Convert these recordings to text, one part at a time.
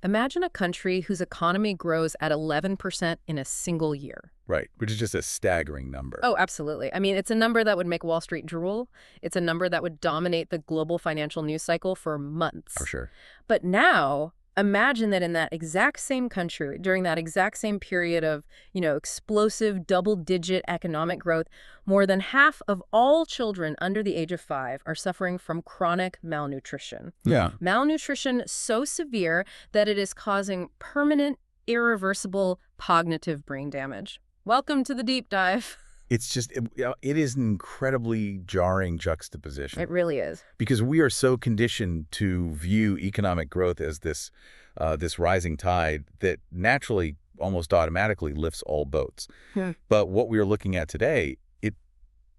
Imagine a country whose economy grows at 11% in a single year. Right, which is just a staggering number. Oh, absolutely. I mean, it's a number that would make Wall Street drool. It's a number that would dominate the global financial news cycle for For months. sure. But now, imagine that in that exact same country, during that exact same period of, explosive double-digit economic growth, more than half of all children under the age of 5 are suffering from chronic malnutrition. Yeah. Malnutrition so severe that it is causing permanent, irreversible cognitive brain damage. Welcome to the deep dive. It's just, it is an incredibly jarring juxtaposition. It really is. Because we are so conditioned to view economic growth as this rising tide that naturally, almost automatically lifts all boats. Hmm. But what we are looking at today, it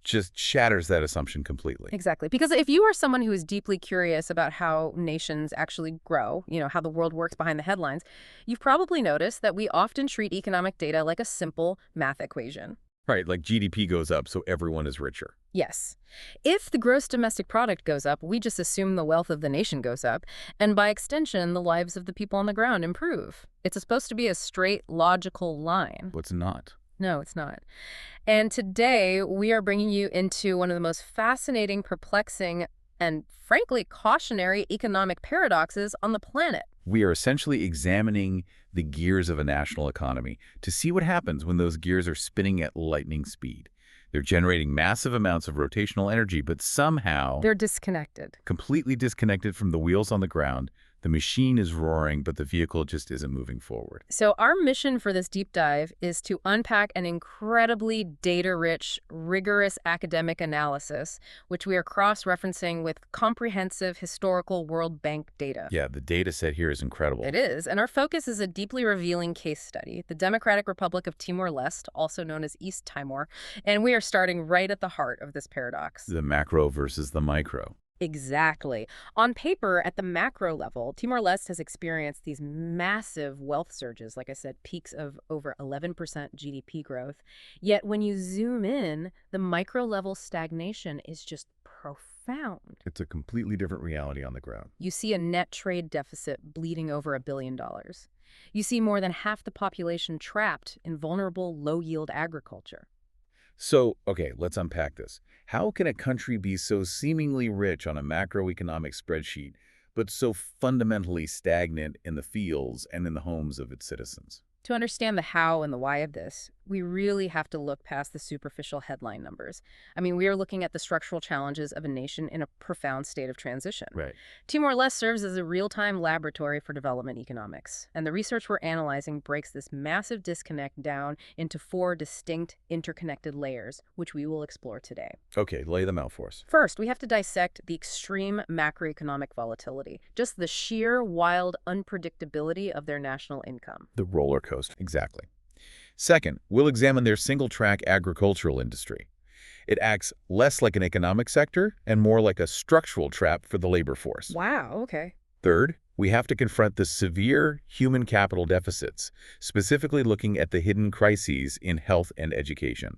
just shatters that assumption completely. Exactly. Because if you are someone who is deeply curious about how nations actually grow, how the world works behind the headlines, you've probably noticed that we often treat economic data like a simple math equation. Right, like GDP goes up, so everyone is richer. Yes. If the gross domestic product goes up, we just assume the wealth of the nation goes up, and by extension, the lives of the people on the ground improve. It's supposed to be a straight, logical line. What's not? No, it's not. And today, we are bringing you into one of the most fascinating, perplexing, and frankly, cautionary economic paradoxes on the planet. We are essentially examining the gears of a national economy to see what happens when those gears are spinning at lightning speed. They're generating massive amounts of rotational energy, but somehow They're disconnected. completely disconnected from the wheels on the ground. The machine is roaring, but the vehicle just isn't moving forward. So our mission for this deep dive is to unpack an incredibly data-rich, rigorous academic analysis, which we are cross-referencing with comprehensive historical World Bank data. Yeah, the data set here is incredible. It is, and our focus is a deeply revealing case study, the Democratic Republic of Timor-Leste, also known as East Timor, and we are starting right at the heart of this paradox. The macro versus the micro. Exactly. On paper, at the macro level, Timor-Leste has experienced these massive wealth surges, like I said, peaks of over 11% GDP growth. Yet when you zoom in, the micro-level stagnation is just profound. It's a completely different reality on the ground. You see a net trade deficit bleeding over $1 billion. You see more than half the population trapped in vulnerable, low-yield agriculture. So, okay, let's unpack this. How can a country be so seemingly rich on a macroeconomic spreadsheet, but so fundamentally stagnant in the fields and in the homes of its citizens? To understand the how and the why of this, we really have to look past the superficial headline numbers. I mean, we are looking at the structural challenges of a nation in a profound state of transition. Right. Timor-Leste serves as a real-time laboratory for development economics, and the research we're analyzing breaks this massive disconnect down into 4 distinct, interconnected layers, which we will explore today. Okay, lay them out for us. First, we have to dissect the extreme macroeconomic volatility, just the sheer, wild unpredictability of their national income. The roller coaster. Exactly. Second, we'll examine their single-track agricultural industry. It acts less like an economic sector and more like a structural trap for the labor force. Wow, okay. Third, we have to confront the severe human capital deficits, specifically looking at the hidden crises in health and education.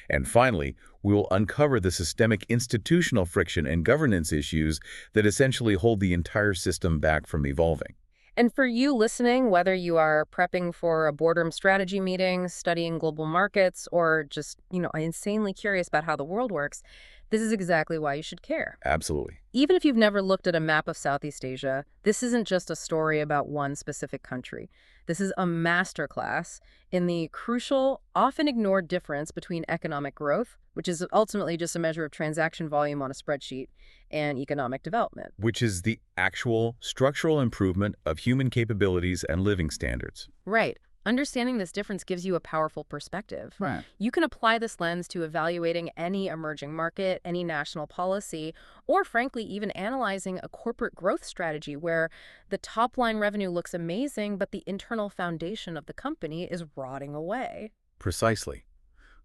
And finally, we will uncover the systemic institutional friction and governance issues that essentially hold the entire system back from evolving. And for you listening, whether you are prepping for a boardroom strategy meeting, studying global markets, or just, insanely curious about how the world works, this is exactly why you should care. Absolutely. Even if you've never looked at a map of Southeast Asia, this isn't just a story about one specific country. This is a masterclass in the crucial, often ignored difference between economic growth, which is ultimately just a measure of transaction volume on a spreadsheet, and economic development. Which is the actual structural improvement of human capabilities and living standards. Right. Understanding this difference gives you a powerful perspective. Right. You can apply this lens to evaluating any emerging market, any national policy, or frankly, even analyzing a corporate growth strategy where the top-line revenue looks amazing, but the internal foundation of the company is rotting away. Precisely.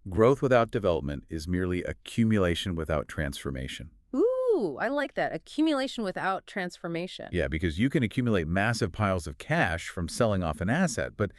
Growth without development is merely accumulation without transformation. Ooh, I like that. Accumulation without transformation. Yeah, because you can accumulate massive piles of cash from selling off an asset, but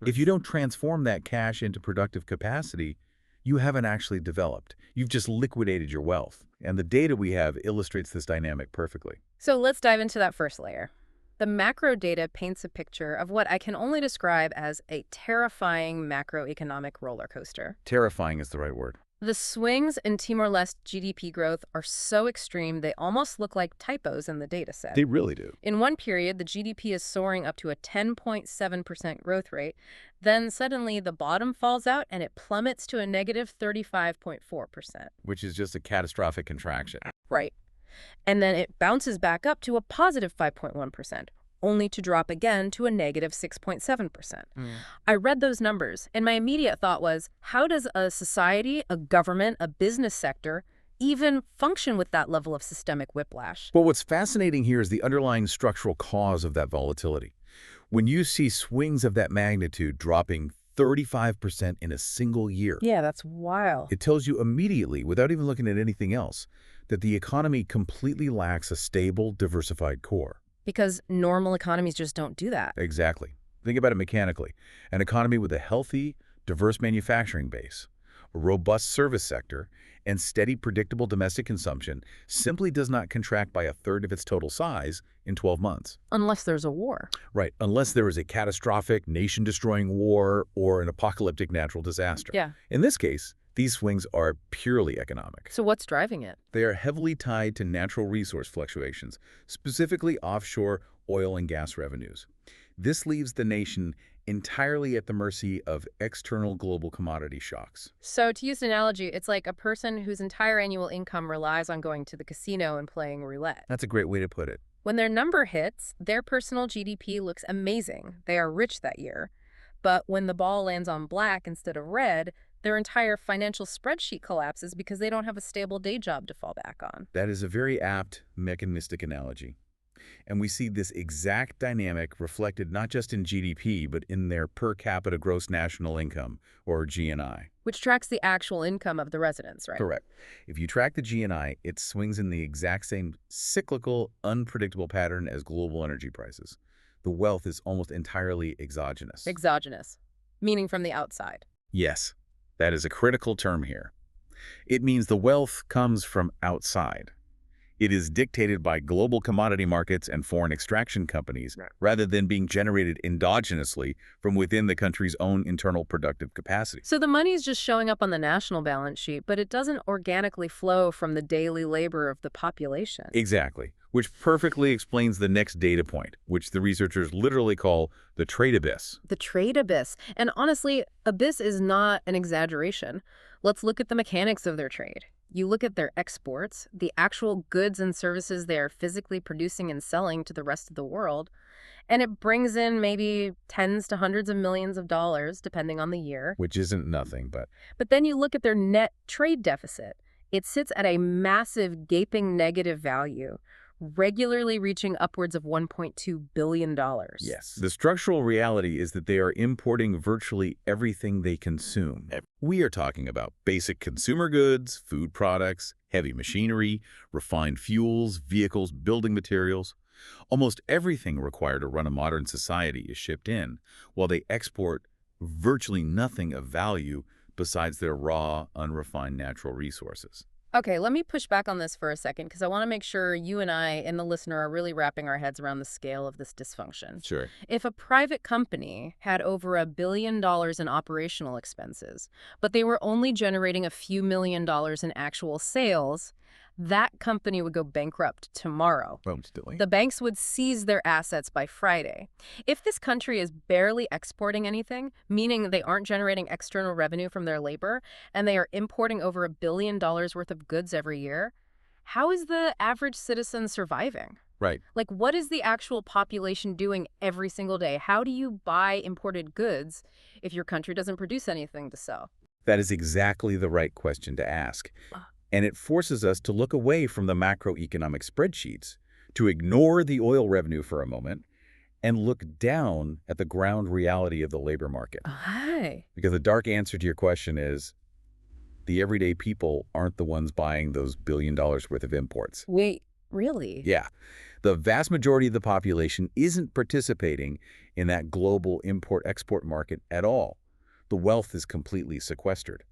if you don't transform that cash into productive capacity, you haven't actually developed. You've just liquidated your wealth. And the data we have illustrates this dynamic perfectly. So let's dive into that first layer. The macro data paints a picture of what I can only describe as a terrifying macroeconomic roller coaster. Terrifying is the right word. The swings in Timor-Leste GDP growth are so extreme they almost look like typos in the dataset. They really do. In one period, the GDP is soaring up to a 10.7% growth rate. Then suddenly the bottom falls out and it plummets to a negative 35.4%. Which is just a catastrophic contraction. Right. And then it bounces back up to a positive 5.1%, only to drop again to a negative 6.7%. I read those numbers, and my immediate thought was, how does a society, a government, a business sector even function with that level of systemic whiplash? But what's fascinating here is the underlying structural cause of that volatility. When you see swings of that magnitude dropping 35% in a single year, Yeah, that's wild. it tells you immediately, without even looking at anything else, that the economy completely lacks a stable, diversified core. Because normal economies just don't do that. Exactly. Think about it mechanically. An economy with a healthy, diverse manufacturing base, a robust service sector, and steady, predictable domestic consumption simply does not contract by a third of its total size in 12 months. Unless there's a war. Right, unless there is a catastrophic, nation-destroying war or an apocalyptic natural disaster. Yeah. In this case, these swings are purely economic. So what's driving it? They are heavily tied to natural resource fluctuations, specifically offshore oil and gas revenues. This leaves the nation entirely at the mercy of external global commodity shocks. So to use an analogy, it's like a person whose entire annual income relies on going to the casino and playing roulette. That's a great way to put it. When their number hits, their personal GDP looks amazing. They are rich that year. But when the ball lands on black instead of red, their entire financial spreadsheet collapses because they don't have a stable day job to fall back on. That is a very apt mechanistic analogy. And we see this exact dynamic reflected not just in GDP, but in their per capita gross national income, or GNI. Which tracks the actual income of the residents, right? Correct. If you track the GNI, it swings in the exact same cyclical, unpredictable pattern as global energy prices. The wealth is almost entirely exogenous. Exogenous, meaning from the outside. Yes, that is a critical term here. It means the wealth comes from outside. It is dictated by global commodity markets and foreign extraction companies, rather than being generated endogenously from within the country's own internal productive capacity. So the money is just showing up on the national balance sheet, but it doesn't organically flow from the daily labor of the population. Exactly, which perfectly explains the next data point, which the researchers literally call the trade abyss. The trade abyss. And honestly, abyss is not an exaggeration. Let's look at the mechanics of their trade. You look at their exports, the actual goods and services they are physically producing and selling to the rest of the world, and it brings in maybe tens to hundreds of millions of dollars, depending on the year. Which isn't nothing, but... But then you look at their net trade deficit. It sits at a massive, gaping negative value, regularly reaching upwards of $1.2 billion. Yes. The structural reality is that they are importing virtually everything they consume. We are talking about basic consumer goods, food products, heavy machinery, refined fuels, vehicles, building materials. Almost everything required to run a modern society is shipped in, while they export virtually nothing of value besides their raw, unrefined natural resources. Okay, let me push back on this for a second because I want to make sure you and I and the listener are really wrapping our heads around the scale of this dysfunction. Sure. If a private company had over $1 billion in operational expenses, but they were only generating a few $1 million in actual sales, that company would go bankrupt tomorrow. Instantly. The banks would seize their assets by Friday. If this country is barely exporting anything, meaning they aren't generating external revenue from their labor, and they are importing over $1 billion worth of goods every year, how is the average citizen surviving? Right. Like, what is the actual population doing every single day? How do you buy imported goods if your country doesn't produce anything to sell? That is exactly the right question to ask. And it forces us to look away from the macroeconomic spreadsheets, to ignore the oil revenue for a moment, and look down at the ground reality of the labor market. Hi. Because the dark answer to your question is, the everyday people aren't the ones buying those $1 billion worth of imports. Wait, really? Yeah. The vast majority of the population isn't participating in that global import-export market at all. The wealth is completely sequestered.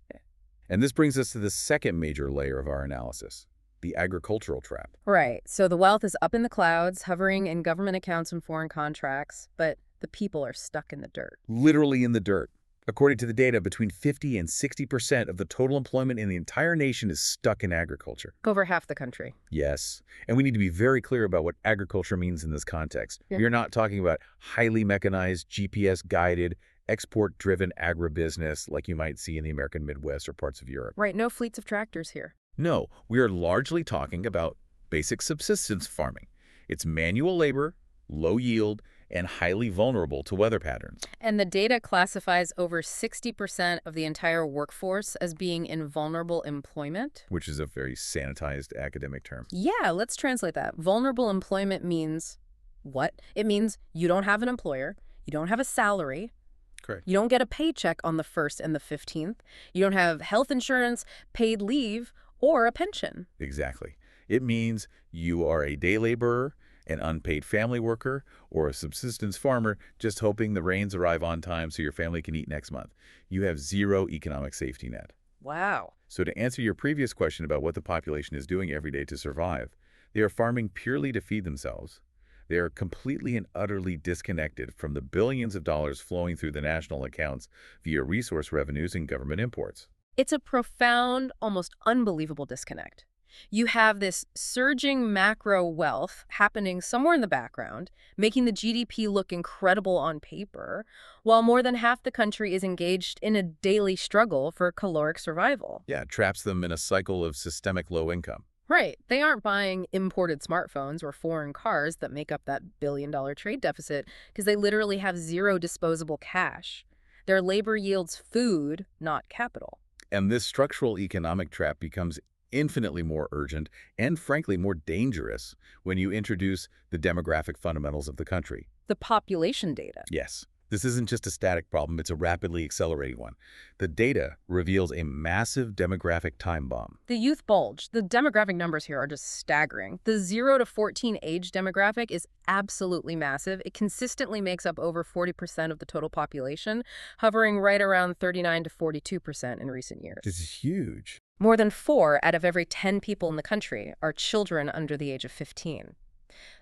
And this brings us to the second major layer of our analysis, the agricultural trap. Right. So the wealth is up in the clouds, hovering in government accounts and foreign contracts, but the people are stuck in the dirt. Literally in the dirt. According to the data, between 50 and 60% of the total employment in the entire nation is stuck in agriculture. Over half the country. Yes, and we need to be very clear about what agriculture means in this context. Yeah. We are not talking about highly mechanized, GPS-guided, export-driven agribusiness like you might see in the American Midwest or parts of Europe. Right. No fleets of tractors here. No, we are largely talking about basic subsistence farming. It's manual labor, low yield, and highly vulnerable to weather patterns. And the data classifies over 60% of the entire workforce as being in vulnerable employment. Which is a very sanitized academic term. Yeah, let's translate that. Vulnerable employment means what? It means you don't have an employer, you don't have a salary, Correct. you don't get a paycheck on the 1st and the 15th, you don't have health insurance, paid leave, or a pension. Exactly. It means you are a day laborer, an unpaid family worker, or a subsistence farmer just hoping the rains arrive on time so your family can eat next month. You have zero economic safety net. Wow. So to answer your previous question about what the population is doing every day to survive, they are farming purely to feed themselves. They are completely and utterly disconnected from the billions of dollars flowing through the national accounts via resource revenues and government imports. It's a profound, almost unbelievable disconnect. You have this surging macro wealth happening somewhere in the background, making the GDP look incredible on paper, while more than half the country is engaged in a daily struggle for caloric survival. Yeah, it traps them in a cycle of systemic low income. Right. They aren't buying imported smartphones or foreign cars that make up that billion-dollar trade deficit because they literally have zero disposable cash. Their labor yields food, not capital. And this structural economic trap becomes infinitely more urgent and, frankly, more dangerous when you introduce the demographic fundamentals of the country. The population data. Yes, this isn't just a static problem, it's a rapidly accelerating one. The data reveals a massive demographic time bomb. The youth bulge. The demographic numbers here are just staggering. The 0 to 14 age demographic is absolutely massive. It consistently makes up over 40% of the total population, hovering right around 39 to 42% in recent years. This is huge. More than 4 out of every 10 people in the country are children under the age of 15.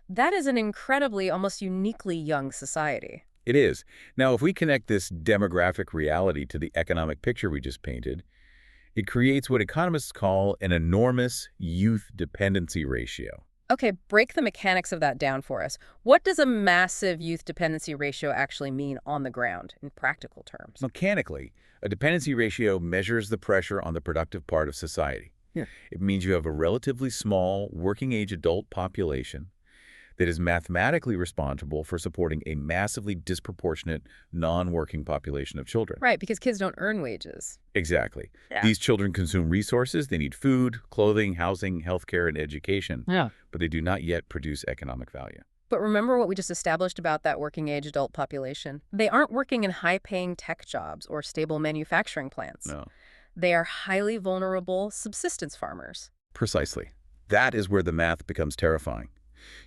That is an incredibly, almost uniquely young society. It is. Now, if we connect this demographic reality to the economic picture we just painted, it creates what economists call an enormous youth dependency ratio. Okay, break the mechanics of that down for us. What does a massive youth dependency ratio actually mean on the ground in practical terms? Mechanically, a dependency ratio measures the pressure on the productive part of society. Yeah. It means you have a relatively small working-age adult population that is mathematically responsible for supporting a massively disproportionate non-working population of children. Right, because kids don't earn wages. Exactly. Yeah. These children consume resources. They need food, clothing, housing, healthcare, and education. Yeah. But they do not yet produce economic value. But remember what we just established about that working-age adult population? They aren't working in high-paying tech jobs or stable manufacturing plants. No. They are highly vulnerable subsistence farmers. Precisely. That is where the math becomes terrifying.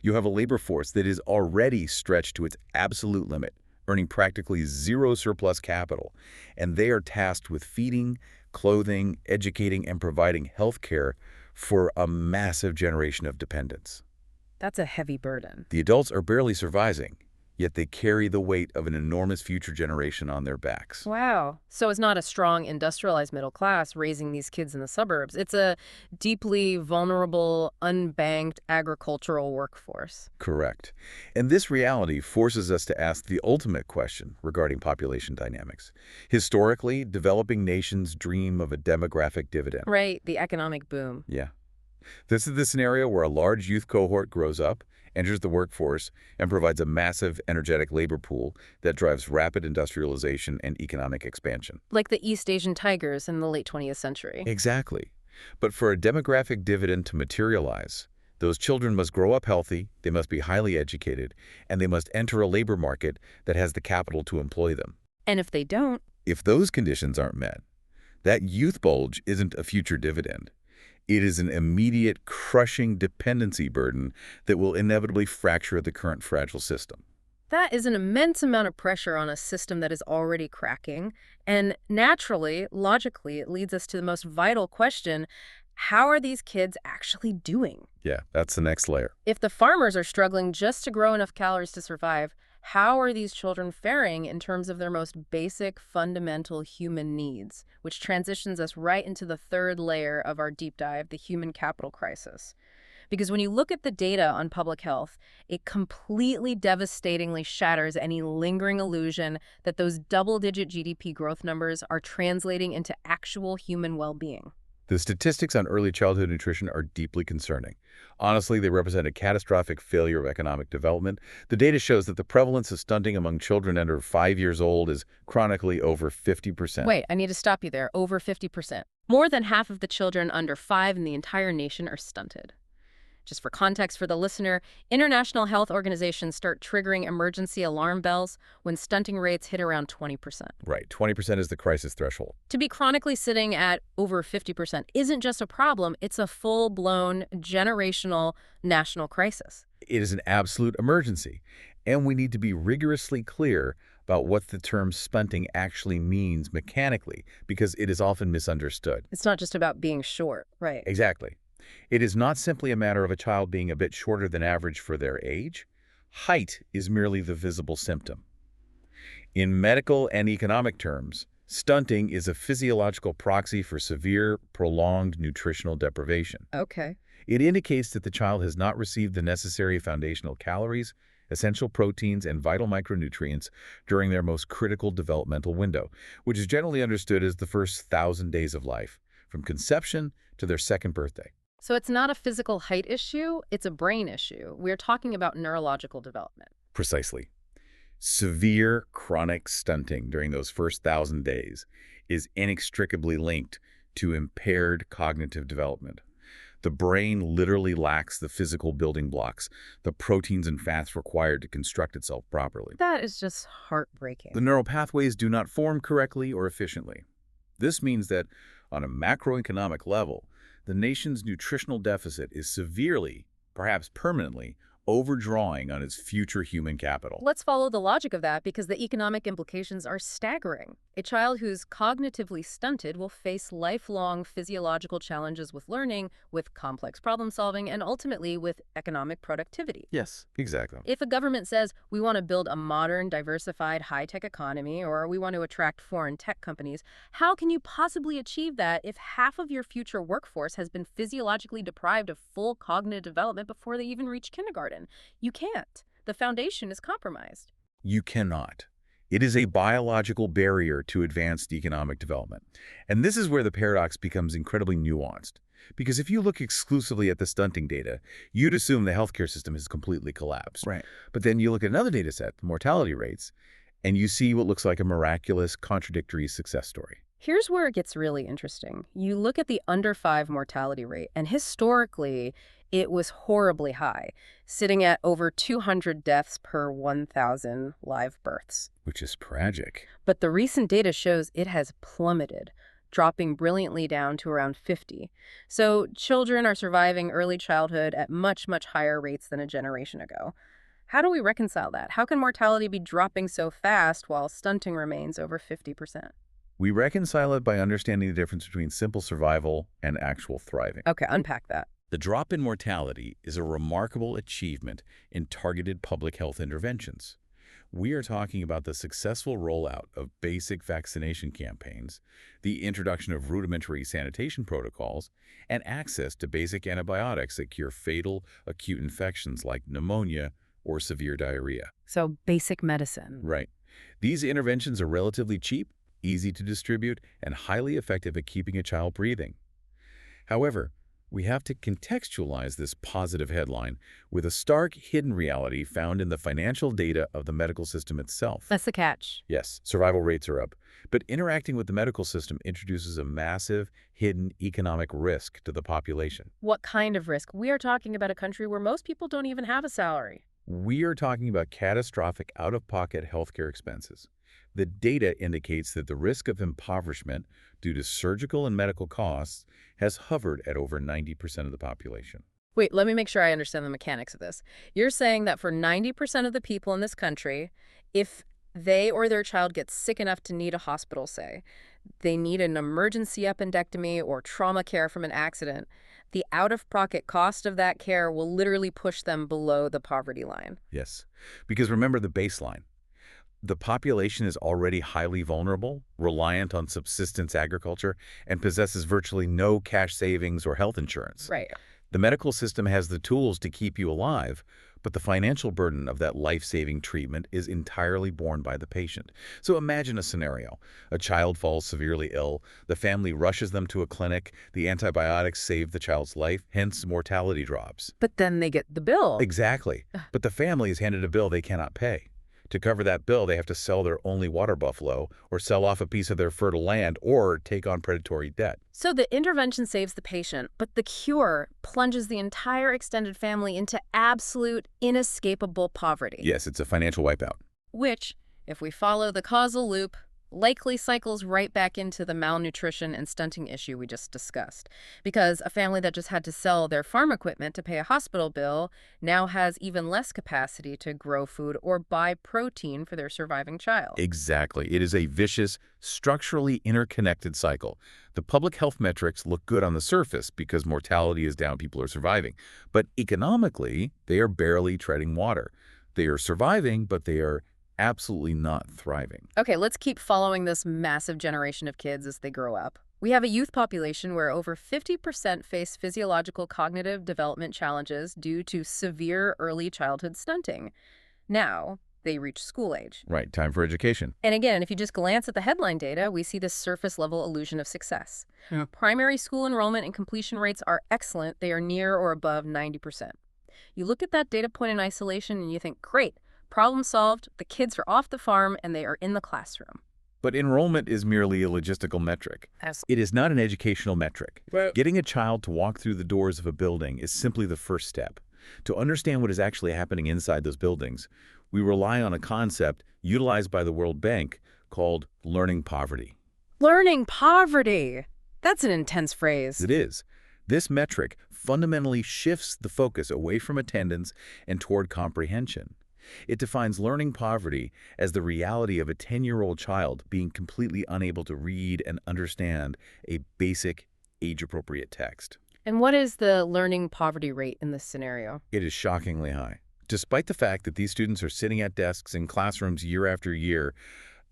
You have a labor force that is already stretched to its absolute limit, earning practically zero surplus capital, and they are tasked with feeding, clothing, educating, and providing health care for a massive generation of dependents. That's a heavy burden. The adults are barely surviving, yet they carry the weight of an enormous future generation on their backs. Wow. So it's not a strong industrialized middle class raising these kids in the suburbs. It's a deeply vulnerable, unbanked agricultural workforce. Correct. And this reality forces us to ask the ultimate question regarding population dynamics. Historically, developing nations dream of a demographic dividend. Right, the economic boom. Yeah. This is the scenario where a large youth cohort grows up, enters the workforce, and provides a massive, energetic labor pool that drives rapid industrialization and economic expansion. Like the East Asian tigers in the late 20th century. Exactly. But for a demographic dividend to materialize, those children must grow up healthy, they must be highly educated, and they must enter a labor market that has the capital to employ them. And if they don't, If those conditions aren't met, that youth bulge isn't a future dividend. It is an immediate, crushing dependency burden that will inevitably fracture the current fragile system. that is an immense amount of pressure on a system that is already cracking. And naturally, logically, it leads us to the most vital question: How are these kids actually doing? Yeah, that's the next layer. If the farmers are struggling just to grow enough calories to survive, how are these children faring in terms of their most basic, fundamental human needs? Which transitions us right into the third layer of our deep dive, the human capital crisis. Because when you look at the data on public health, it completely devastatingly shatters any lingering illusion that those double-digit GDP growth numbers are translating into actual human well-being. The statistics on early childhood nutrition are deeply concerning. Honestly, they represent a catastrophic failure of economic development. The data shows that the prevalence of stunting among children under 5 years old is chronically over 50%. Wait, I need to stop you there. Over 50%. More than half of the children under 5 in the entire nation are stunted. Just for context for the listener, international health organizations start triggering emergency alarm bells when stunting rates hit around 20%. Right, 20% is the crisis threshold. To be chronically sitting at over 50% isn't just a problem, it's a full-blown generational national crisis. It is an absolute emergency, and we need to be rigorously clear about what the term stunting actually means mechanically, because it is often misunderstood. It's not just about being short, right? Exactly. It is not simply a matter of a child being a bit shorter than average for their age. Height is merely the visible symptom. In medical and economic terms, stunting is a physiological proxy for severe, prolonged nutritional deprivation. Okay. It indicates that the child has not received the necessary foundational calories, essential proteins, and vital micronutrients during their most critical developmental window, which is generally understood as the first 1,000 days of life, from conception to their second birthday. So it's not a physical height issue, it's a brain issue. We're talking about neurological development. Precisely. Severe chronic stunting during those first 1,000 days is inextricably linked to impaired cognitive development. The brain literally lacks the physical building blocks, the proteins and fats required to construct itself properly. That is just heartbreaking. The neural pathways do not form correctly or efficiently. This means that, on a macroeconomic level, the nation's nutritional deficit is severely, perhaps permanently, overdrawing on its future human capital. Let's follow the logic of that because the economic implications are staggering. A child who's cognitively stunted will face lifelong physiological challenges with learning, with complex problem solving, and ultimately with economic productivity. Yes, exactly. If a government says we want to build a modern, diversified, high-tech economy, or we want to attract foreign tech companies, how can you possibly achieve that if half of your future workforce has been physiologically deprived of full cognitive development before they even reach kindergarten? You can't. The foundation is compromised. You cannot. It is a biological barrier to advanced economic development. And this is where the paradox becomes incredibly nuanced. Because if you look exclusively at the stunting data, you'd assume the healthcare system has completely collapsed. Right. But then you look at another data set, the mortality rates, and you see what looks like a miraculous, contradictory success story. Here's where it gets really interesting. You look at the under 5 mortality rate, and historically, it was horribly high, sitting at over 200 deaths per 1,000 live births. Which is tragic. But the recent data shows it has plummeted, dropping brilliantly down to around 50. So children are surviving early childhood at much, much higher rates than a generation ago. How do we reconcile that? How can mortality be dropping so fast while stunting remains over 50%? We reconcile it by understanding the difference between simple survival and actual thriving. Okay, unpack that. The drop in mortality is a remarkable achievement in targeted public health interventions. We are talking about the successful rollout of basic vaccination campaigns, the introduction of rudimentary sanitation protocols, and access to basic antibiotics that cure fatal acute infections like pneumonia or severe diarrhea. So basic medicine. Right. These interventions are relatively cheap, easy to distribute, and highly effective at keeping a child breathing. However, we have to contextualize this positive headline with a stark hidden reality found in the financial data of the medical system itself. That's the catch. Yes, survival rates are up, but interacting with the medical system introduces a massive, hidden economic risk to the population. What kind of risk? We are talking about a country where most people don't even have a salary. We are talking about catastrophic out-of-pocket healthcare expenses. The data indicates that the risk of impoverishment due to surgical and medical costs has hovered at over 90% of the population. Wait, let me make sure I understand the mechanics of this. You're saying that for 90% of the people in this country, if they or their child gets sick enough to need a hospital, say, They need an emergency appendectomy or trauma care from an accident. The out-of-pocket cost of that care will literally push them below the poverty line. Yes, because remember the baseline. The population is already highly vulnerable, reliant on subsistence agriculture, and possesses virtually no cash savings or health insurance. Right. The medical system has the tools to keep you alive, but the financial burden of that life-saving treatment is entirely borne by the patient. So imagine a scenario. A child falls severely ill, the family rushes them to a clinic, the antibiotics save the child's life, hence mortality drops. But then they get the bill. Exactly. But the family is handed a bill they cannot pay. To cover that bill, they have to sell their only water buffalo, or sell off a piece of their fertile land, or take on predatory debt. So the intervention saves the patient, but the cure plunges the entire extended family into absolute, inescapable poverty. Yes, it's a financial wipeout. Which, if we follow the causal loop, likely cycles right back into the malnutrition and stunting issue we just discussed. Because a family that just had to sell their farm equipment to pay a hospital bill now has even less capacity to grow food or buy protein for their surviving child. Exactly. It is a vicious, structurally interconnected cycle. The public health metrics look good on the surface because mortality is down, people are surviving. But economically, they are barely treading water. They are surviving, but they are absolutely not thriving. Okay, let's keep following this massive generation of kids as they grow up. We have a youth population where over 50% face physiological cognitive development challenges due to severe early childhood stunting. Now, they reach school age. Right, time for education. And again, if you just glance at the headline data, we see this surface-level illusion of success. Yeah. Primary school enrollment and completion rates are excellent. They are near or above 90%. You look at that data point in isolation and you think, great, problem solved, the kids are off the farm and they are in the classroom. But enrollment is merely a logistical metric. It is not an educational metric. Getting a child to walk through the doors of a building is simply the first step. To understand what is actually happening inside those buildings, we rely on a concept utilized by the World Bank called learning poverty. Learning poverty! That's an intense phrase. It is. This metric fundamentally shifts the focus away from attendance and toward comprehension. It defines learning poverty as the reality of a 10-year-old child being completely unable to read and understand a basic, age-appropriate text. And what is the learning poverty rate in this scenario? It is shockingly high. Despite the fact that these students are sitting at desks in classrooms year after year,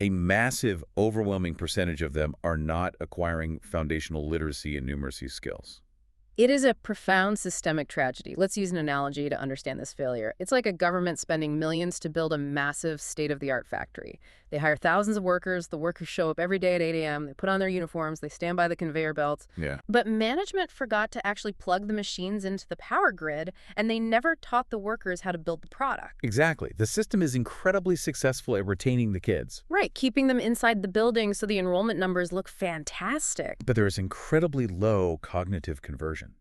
a massive, overwhelming percentage of them are not acquiring foundational literacy and numeracy skills. It is a profound systemic tragedy. Let's use an analogy to understand this failure. It's like a government spending millions to build a massive state-of-the-art factory. They hire thousands of workers. The workers show up every day at 8 a.m. They put on their uniforms. They stand by the conveyor belts. Yeah. But management forgot to actually plug the machines into the power grid, and they never taught the workers how to build the product. Exactly. The system is incredibly successful at retaining the kids. Right, keeping them inside the building so the enrollment numbers look fantastic. But there is incredibly low cognitive conversion.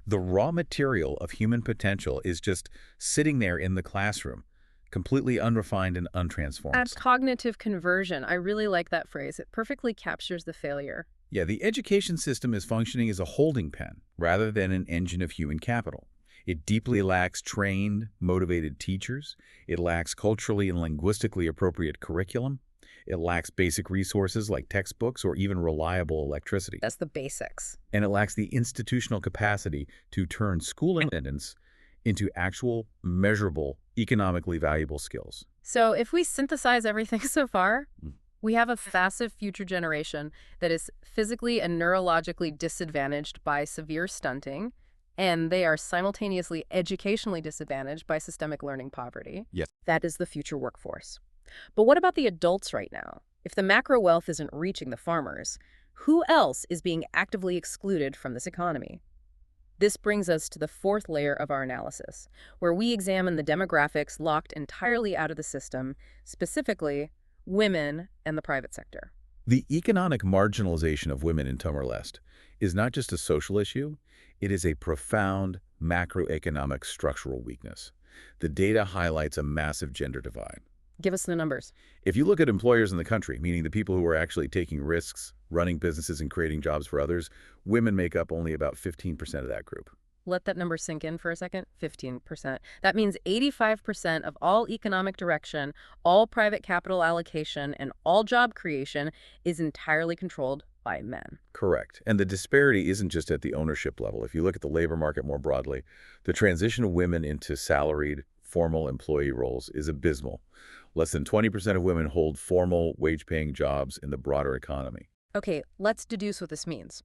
The raw material of human potential is just sitting there in the classroom, completely unrefined and untransformed. At cognitive conversion, I really like that phrase. It perfectly captures the failure. Yeah, the education system is functioning as a holding pen rather than an engine of human capital. It deeply lacks trained, motivated teachers. It lacks culturally and linguistically appropriate curriculum. It lacks basic resources like textbooks or even reliable electricity. That's the basics. And it lacks the institutional capacity to turn school attendance into actual, measurable, economically valuable skills. So if we synthesize everything so far, we have a massive future generation that is physically and neurologically disadvantaged by severe stunting, and they are simultaneously educationally disadvantaged by systemic learning poverty. Yes. That is the future workforce. But what about the adults right now? If the macro wealth isn't reaching the farmers, who else is being actively excluded from this economy? This brings us to the fourth layer of our analysis, where we examine the demographics locked entirely out of the system, specifically women and the private sector. The economic marginalization of women in Timor-Leste is not just a social issue, it is a profound macroeconomic structural weakness. The data highlights a massive gender divide. Give us the numbers. If you look at employers in the country, meaning the people who are actually taking risks, running businesses and creating jobs for others, women make up only about 15% of that group. Let that number sink in for a second. 15%. That means 85% of all economic direction, all private capital allocation, and all job creation is entirely controlled by men. Correct. And the disparity isn't just at the ownership level. If you look at the labor market more broadly, the transition of women into salaried, formal employee roles is abysmal. Less than 20% of women hold formal, wage-paying jobs in the broader economy. Okay, let's deduce what this means.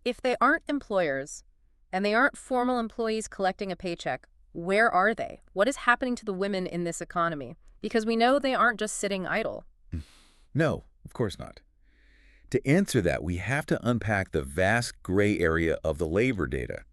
If they aren't employers and they aren't formal employees collecting a paycheck, where are they? What is happening to the women in this economy? Because we know they aren't just sitting idle. No, of course not. To answer that, we have to unpack the vast gray area of the labor data.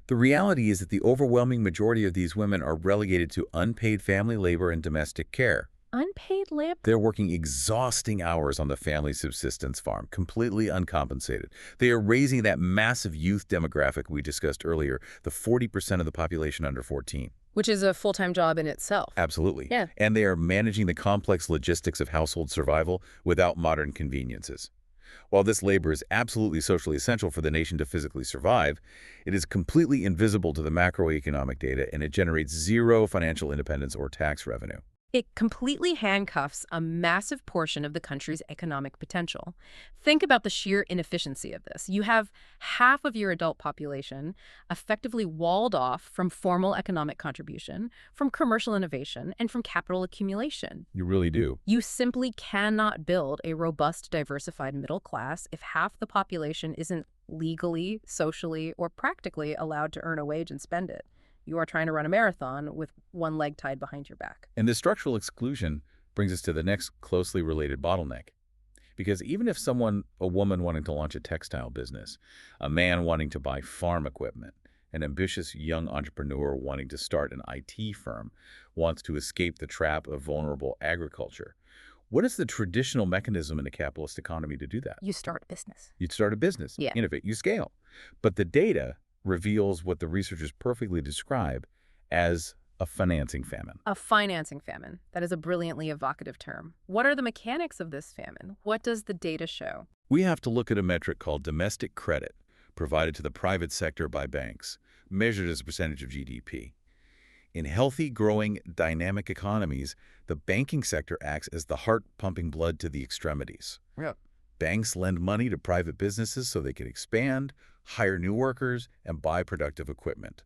The reality is that the overwhelming majority of these women are relegated to unpaid family labor and domestic care. Unpaid labor? They're working exhausting hours on the family subsistence farm, completely uncompensated. They are raising that massive youth demographic we discussed earlier, the 40% of the population under 14. Which is a full-time job in itself. Absolutely. Yeah. And they are managing the complex logistics of household survival without modern conveniences. While this labor is absolutely socially essential for the nation to physically survive, it is completely invisible to the macroeconomic data, and it generates zero financial independence or tax revenue. It completely handcuffs a massive portion of the country's economic potential. Think about the sheer inefficiency of this. You have half of your adult population effectively walled off from formal economic contribution, from commercial innovation, and from capital accumulation. You really do. You simply cannot build a robust, diversified middle class if half the population isn't legally, socially, or practically allowed to earn a wage and spend it. You are trying to run a marathon with one leg tied behind your back. And this structural exclusion brings us to the next closely related bottleneck. Because even if a woman wanting to launch a textile business, a man wanting to buy farm equipment, an ambitious young entrepreneur wanting to start an IT firm wants to escape the trap of vulnerable agriculture, what is the traditional mechanism in a capitalist economy to do that? You start a business. You'd start a business, Yeah. innovate, you scale. But the data reveals what the researchers perfectly describe as a financing famine. A financing famine. That is a brilliantly evocative term. What are the mechanics of this famine? What does the data show? We have to look at a metric called domestic credit, provided to the private sector by banks, measured as a percentage of GDP. In healthy, growing, dynamic economies, the banking sector acts as the heart pumping blood to the extremities. Yeah. Banks lend money to private businesses so they can expand, hire new workers, and buy productive equipment.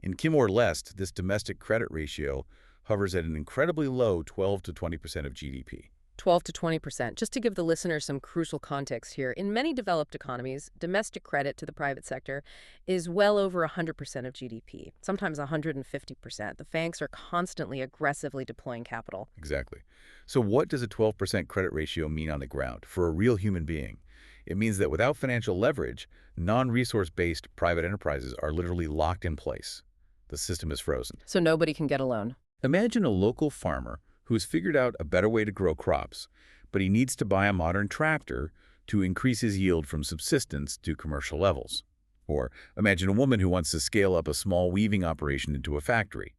In Timor-Leste, this domestic credit ratio hovers at an incredibly low 12 to 20% of GDP. 12 to 20%. Just to give the listener some crucial context here, in many developed economies, domestic credit to the private sector is well over 100% of GDP, sometimes 150%. The banks are constantly aggressively deploying capital. Exactly. So what does a 12% credit ratio mean on the ground for a real human being? It means that without financial leverage, non-resource-based private enterprises are literally locked in place. The system is frozen. So nobody can get a loan. Imagine a local farmer who's figured out a better way to grow crops, but he needs to buy a modern tractor to increase his yield from subsistence to commercial levels. Or imagine a woman who wants to scale up a small weaving operation into a factory.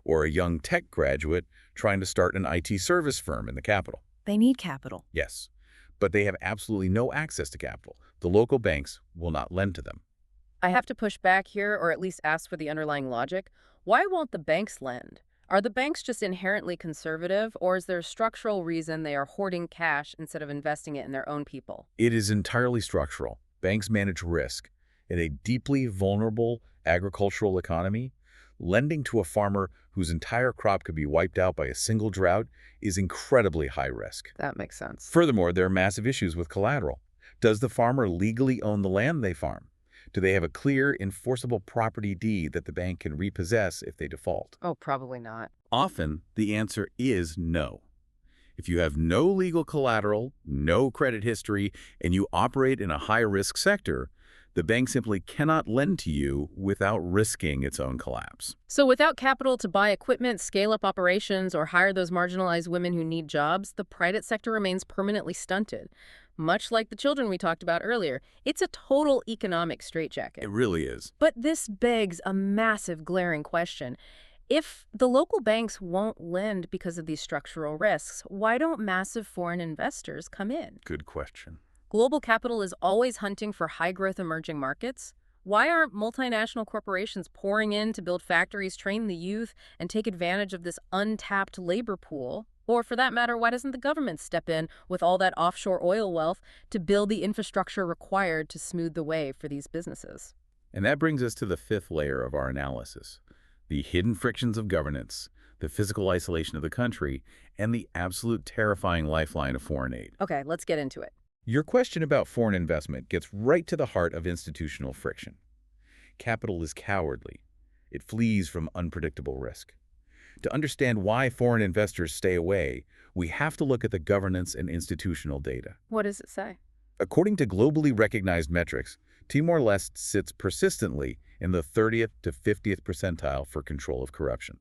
Or a young tech graduate trying to start an IT service firm in the capital. They need capital. Yes, but they have absolutely no access to capital. The local banks will not lend to them. I have to push back here, or at least ask for the underlying logic. Why won't the banks lend? Are the banks just inherently conservative, or is there a structural reason they are hoarding cash instead of investing it in their own people? It is entirely structural. Banks manage risk. In a deeply vulnerable agricultural economy, lending to a farmer whose entire crop could be wiped out by a single drought is incredibly high risk. That makes sense. Furthermore, there are massive issues with collateral. Does the farmer legally own the land they farm? Do they have a clear, enforceable property deed that the bank can repossess if they default? Oh, probably not. Often, the answer is no. If you have no legal collateral, no credit history, and you operate in a high-risk sector, the bank simply cannot lend to you without risking its own collapse. So without capital to buy equipment, scale up operations, or hire those marginalized women who need jobs, the private sector remains permanently stunted. Much like the children we talked about earlier, it's a total economic straitjacket. It really is. But this begs a massive, glaring question. If the local banks won't lend because of these structural risks, why don't massive foreign investors come in? Good question. Global capital is always hunting for high-growth emerging markets. Why aren't multinational corporations pouring in to build factories, train the youth, and take advantage of this untapped labor pool? Or for that matter, why doesn't the government step in with all that offshore oil wealth to build the infrastructure required to smooth the way for these businesses? And that brings us to the fifth layer of our analysis: the hidden frictions of governance, the physical isolation of the country, and the absolute terrifying lifeline of foreign aid. Okay, let's get into it. Your question about foreign investment gets right to the heart of institutional friction. Capital is cowardly. It flees from unpredictable risk. To understand why foreign investors stay away, we have to look at the governance and institutional data. What does it say? According to globally recognized metrics, Timor-Leste sits persistently in the 30th to 50th percentile for control of corruption.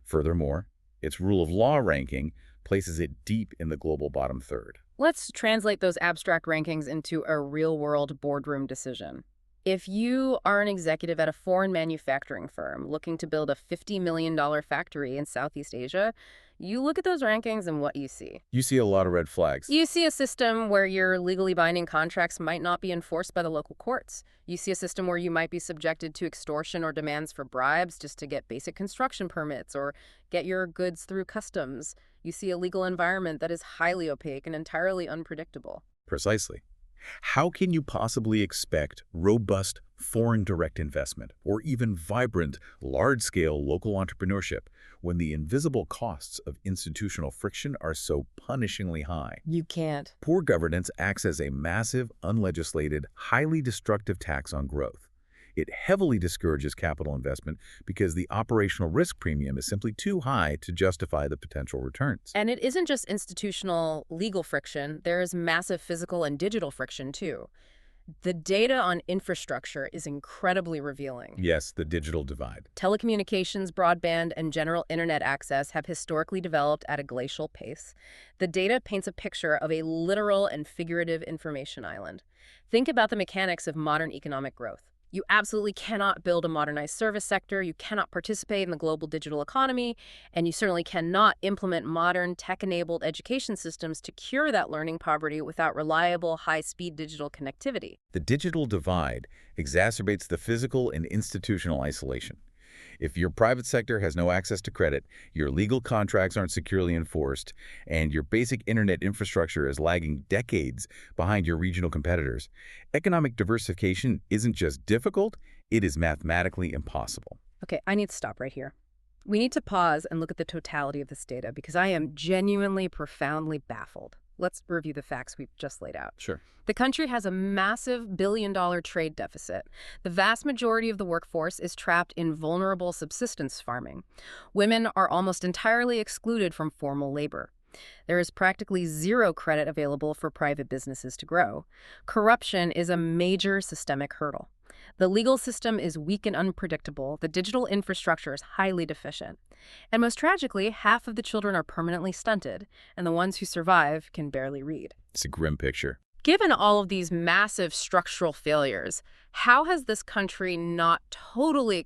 Furthermore, its rule of law ranking places it deep in the global bottom third. Let's translate those abstract rankings into a real-world boardroom decision. If you are an executive at a foreign manufacturing firm looking to build a $50 million factory in Southeast Asia, you look at those rankings and what you see. You see a lot of red flags. You see a system where your legally binding contracts might not be enforced by the local courts. You see a system where you might be subjected to extortion or demands for bribes just to get basic construction permits or get your goods through customs. You see a legal environment that is highly opaque and entirely unpredictable. Precisely. How can you possibly expect robust foreign direct investment or even vibrant, large-scale local entrepreneurship when the invisible costs of institutional friction are so punishingly high? You can't. Poor governance acts as a massive, unlegislated, highly destructive tax on growth. It heavily discourages capital investment because the operational risk premium is simply too high to justify the potential returns. And it isn't just institutional legal friction, there is massive physical and digital friction too. The data on infrastructure is incredibly revealing. Yes, the digital divide. Telecommunications, broadband, and general internet access have historically developed at a glacial pace. The data paints a picture of a literal and figurative information island. Think about the mechanics of modern economic growth. You absolutely cannot build a modernized service sector, you cannot participate in the global digital economy, and you certainly cannot implement modern tech-enabled education systems to cure that learning poverty without reliable, high-speed digital connectivity. The digital divide exacerbates the physical and institutional isolation. If your private sector has no access to credit, your legal contracts aren't securely enforced, and your basic internet infrastructure is lagging decades behind your regional competitors, economic diversification isn't just difficult, it is mathematically impossible. Okay, I need to stop right here. We need to pause and look at the totality of this data because I am genuinely, profoundly baffled. Let's review the facts we've just laid out. Sure. The country has a massive billion-dollar trade deficit. The vast majority of the workforce is trapped in vulnerable subsistence farming. Women are almost entirely excluded from formal labor. There is practically zero credit available for private businesses to grow. Corruption is a major systemic hurdle. The legal system is weak and unpredictable. The digital infrastructure is highly deficient. And most tragically, half of the children are permanently stunted, and the ones who survive can barely read. It's a grim picture. Given all of these massive structural failures, how has this country not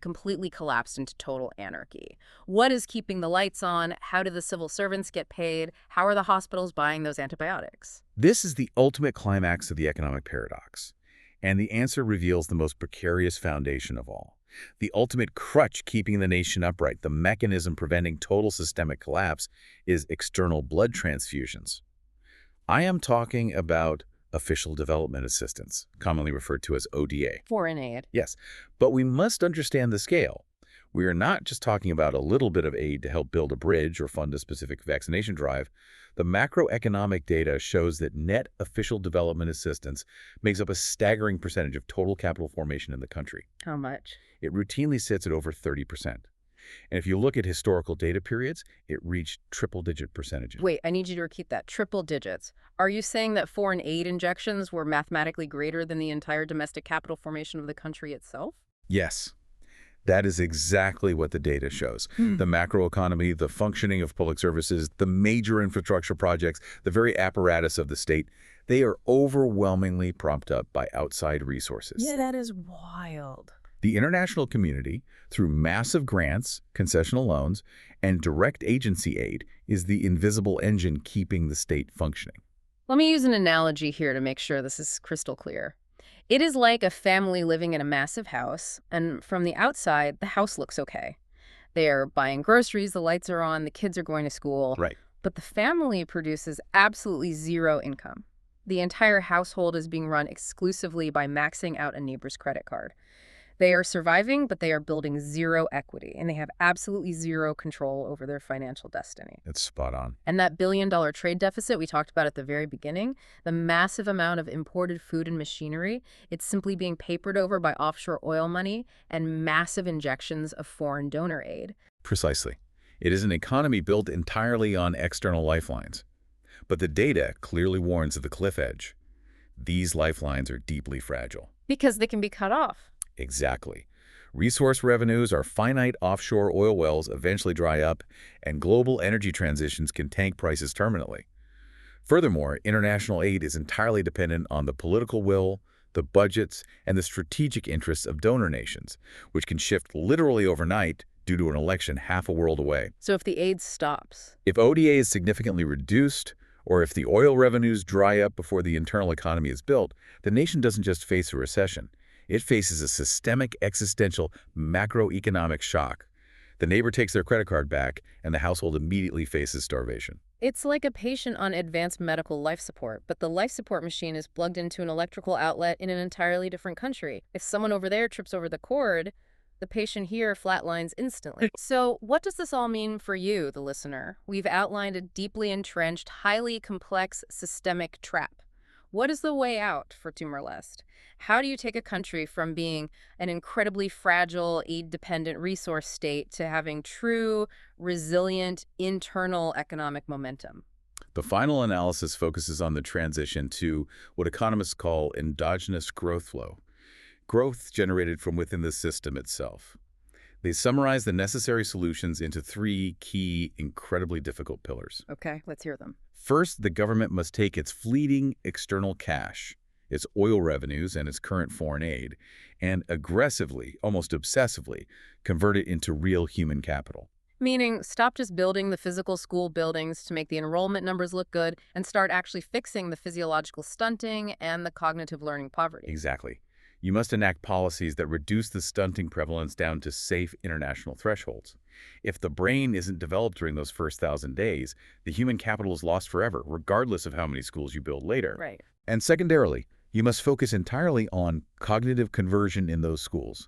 completely collapsed into total anarchy? What is keeping the lights on? How do the civil servants get paid? How are the hospitals buying those antibiotics? This is the ultimate climax of the economic paradox. And the answer reveals the most precarious foundation of all. The ultimate crutch keeping the nation upright, the mechanism preventing total systemic collapse, is external blood transfusions. I am talking about official development assistance, commonly referred to as ODA. Foreign aid. Yes, but we must understand the scale. We are not just talking about a little bit of aid to help build a bridge or fund a specific vaccination drive. The macroeconomic data shows that net official development assistance makes up a staggering percentage of total capital formation in the country. How much? It routinely sits at over 30%. And if you look at historical data periods, it reached triple-digit percentages. Wait, I need you to repeat that. Triple digits. Are you saying that foreign aid injections were mathematically greater than the entire domestic capital formation of the country itself? Yes. That is exactly what the data shows. The macroeconomy, the functioning of public services, the major infrastructure projects, the very apparatus of the state, they are overwhelmingly propped up by outside resources. Yeah, that is wild. The international community, through massive grants, concessional loans, and direct agency aid, is the invisible engine keeping the state functioning. Let me use an analogy here to make sure this is crystal clear. It is like a family living in a massive house, and from the outside, the house looks okay. They're buying groceries, the lights are on, the kids are going to school, Right. but the family produces absolutely zero income. The entire household is being run exclusively by maxing out a neighbor's credit card. They are surviving, but they are building zero equity, and they have absolutely zero control over their financial destiny. That's spot on. And that billion-dollar trade deficit we talked about at the very beginning, the massive amount of imported food and machinery, it's simply being papered over by offshore oil money and massive injections of foreign donor aid. Precisely. It is an economy built entirely on external lifelines. But the data clearly warns of the cliff edge. These lifelines are deeply fragile. Because they can be cut off. Exactly. Resource revenues are finite offshore oil wells eventually dry up, and global energy transitions can tank prices terminally. Furthermore, international aid is entirely dependent on the political will, the budgets, and the strategic interests of donor nations, which can shift literally overnight due to an election half a world away. So if the aid stops, If ODA is significantly reduced, or if the oil revenues dry up before the internal economy is built, the nation doesn't just face a recession. It faces a systemic, existential, macroeconomic shock. The neighbor takes their credit card back, and the household immediately faces starvation. it's like a patient on advanced medical life support, but the life support machine is plugged into an electrical outlet in an entirely different country. If someone over there trips over the cord, the patient here flatlines instantly. So what does this all mean for you, the listener? We've outlined a deeply entrenched, highly complex, systemic trap. What is the way out for Timor-Leste? How do you take a country from being an incredibly fragile, aid-dependent resource state to having true, resilient, internal economic momentum? The final analysis focuses on the transition to what economists call endogenous growth flow, growth generated from within the system itself. They summarize the necessary solutions into three key, incredibly difficult pillars. Okay, let's hear them. First, the government must take its fleeting external cash, its oil revenues and its current foreign aid, and aggressively, almost obsessively, convert it into real human capital. Meaning, stop just building the physical school buildings to make the enrollment numbers look good and start actually fixing the physiological stunting and the cognitive learning poverty. Exactly. You must enact policies that reduce the stunting prevalence down to safe international thresholds. If the brain isn't developed during those first 1,000 days, the human capital is lost forever, regardless of how many schools you build later. Right. And secondarily, you must focus entirely on cognitive conversion in those schools.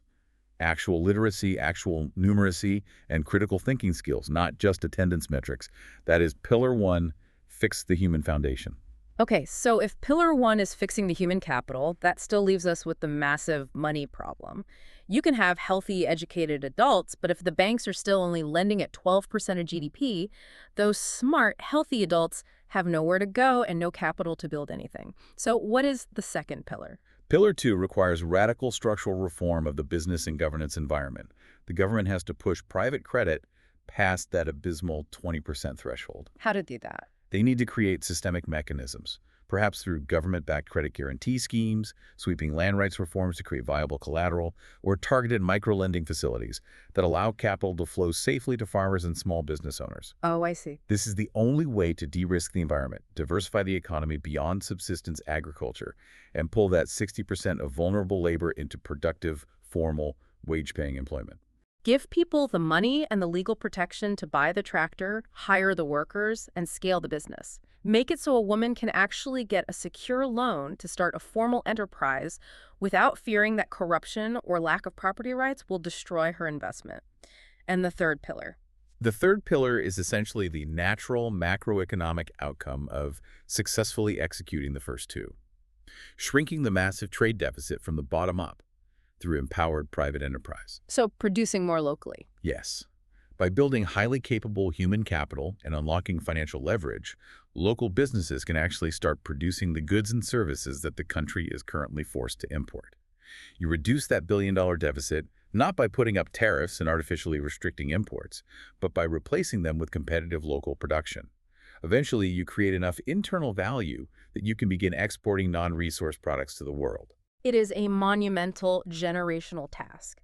Actual literacy, actual numeracy, and critical thinking skills, not just attendance metrics. That is pillar one, fix the human foundation. Okay, so if pillar one is fixing the human capital, that still leaves us with the massive money problem. You can have healthy, educated adults, but if the banks are still only lending at 12% of GDP, those smart, healthy adults have nowhere to go and no capital to build anything. So what is the second pillar? Pillar two requires radical structural reform of the business and governance environment. The government has to push private credit past that abysmal 20% threshold. How to do that? They need to create systemic mechanisms, perhaps through government-backed credit guarantee schemes, sweeping land rights reforms to create viable collateral, or targeted micro-lending facilities that allow capital to flow safely to farmers and small business owners. Oh, I see. This is the only way to de-risk the environment, diversify the economy beyond subsistence agriculture, and pull that 60% of vulnerable labor into productive, formal, wage-paying employment. Give people the money and the legal protection to buy the tractor, hire the workers, and scale the business. Make it so a woman can actually get a secure loan to start a formal enterprise without fearing that corruption or lack of property rights will destroy her investment. And the third pillar. The third pillar is essentially the natural macroeconomic outcome of successfully executing the first two, shrinking the massive trade deficit from the bottom up through empowered private enterprise. So producing more locally. Yes. By building highly capable human capital and unlocking financial leverage, local businesses can actually start producing the goods and services that the country is currently forced to import. You reduce that billion-dollar deficit not by putting up tariffs and artificially restricting imports, but by replacing them with competitive local production. Eventually, you create enough internal value that you can begin exporting non-resource products to the world. It is a monumental generational task.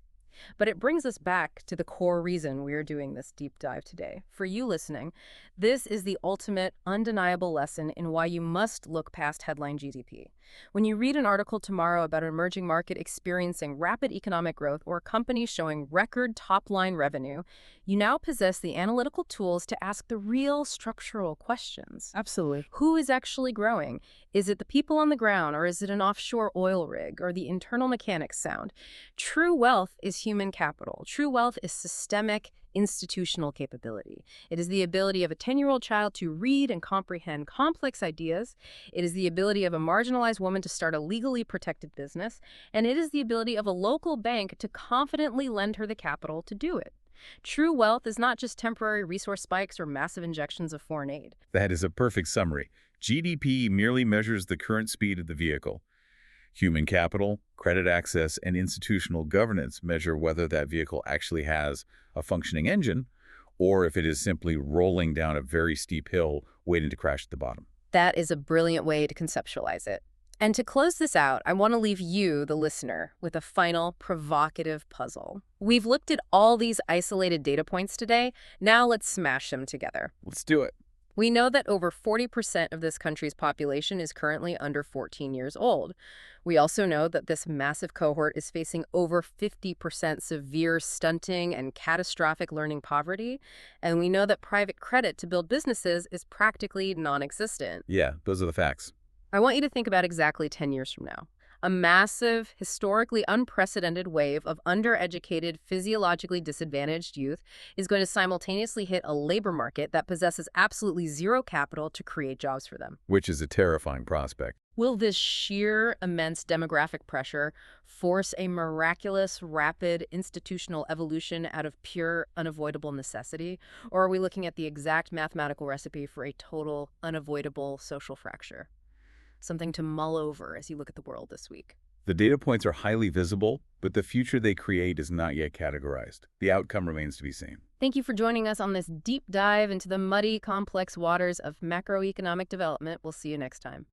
But it brings us back to the core reason we are doing this deep dive today. For you listening, this is the ultimate, undeniable lesson in why you must look past headline GDP. When you read an article tomorrow about an emerging market experiencing rapid economic growth or companies showing record top-line revenue, you now possess the analytical tools to ask the real structural questions. Absolutely. Who is actually growing? Is it the people on the ground, or is it an offshore oil rig, or the internal mechanics sound? True wealth is human capital. True wealth is systemic, institutional capability. It is the ability of a 10-year-old child to read and comprehend complex ideas. It is the ability of a marginalized woman to start a legally protected business. And it is the ability of a local bank to confidently lend her the capital to do it. True wealth is not just temporary resource spikes or massive injections of foreign aid. That is a perfect summary. GDP merely measures the current speed of the vehicle. Human capital, credit access, and institutional governance measure whether that vehicle actually has a functioning engine or if it is simply rolling down a very steep hill waiting to crash at the bottom. That is a brilliant way to conceptualize it. And to close this out, I want to leave you, the listener, with a final provocative puzzle. We've looked at all these isolated data points today. Now let's smash them together. Let's do it. We know that over 40% of this country's population is currently under 14 years old. We also know that this massive cohort is facing over 50% severe stunting and catastrophic learning poverty. And we know that private credit to build businesses is practically non-existent. Yeah, those are the facts. I want you to think about exactly 10 years from now. A massive, historically unprecedented wave of undereducated, physiologically disadvantaged youth is going to simultaneously hit a labor market that possesses absolutely zero capital to create jobs for them. Which is a terrifying prospect. Will this sheer, immense demographic pressure force a miraculous, rapid institutional evolution out of pure, unavoidable necessity? Or are we looking at the exact mathematical recipe for a total, unavoidable social fracture? Something to mull over as you look at the world this week. The data points are highly visible, but the future they create is not yet categorized. The outcome remains to be seen. Thank you for joining us on this deep dive into the muddy, complex waters of macroeconomic development. We'll see you next time.